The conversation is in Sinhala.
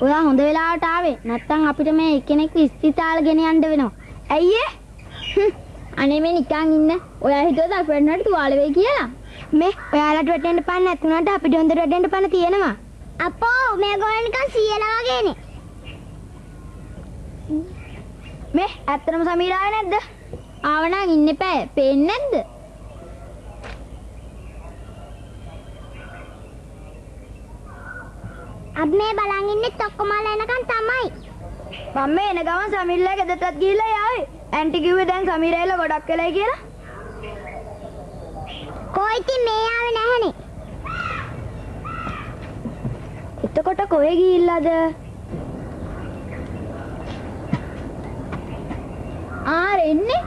ඔයා හොඳ වෙලාවට ආවේ. නැත්තම් අපිට මේ එක්කෙනෙක්ව ඉස්පිතාල ගෙන යන්න වෙනවා. ඇයි ඒ? අනේ මේ නිකන් ඉන්න. ඔයා හිතුවද අපේ රටට තුවාල වෙයි කියලා? මේ ඔයාලට වැටෙන්න පන්න නැතුණාට අපිට හොඳට වැටෙන්න පන්න තියෙනවා. අපෝ මේගොල්ලෝ නිකන් සීයලා වගේනේ. මේ ඇත්තටම සමීර ආවේ නැද්ද? ආවනම් ඉන්න එපා. පේන්නේ නැද්ද? अब मैं බලන් ඉන්නේ ඔක්කොමලා එනකන් තමයි. මම මේ එන ගමන් සමීරලා ගෙදරටත් ගිහිල්ලා යාවේ. ඇන්ටි කිව්වේ දැන් සමීරයිලා ගොඩක් වෙලයි කියලා. කොයිති මේ ආවේ නැහනේ. එතකොට කොහෙ ගිහිල්ලාද? ආ එන්නේ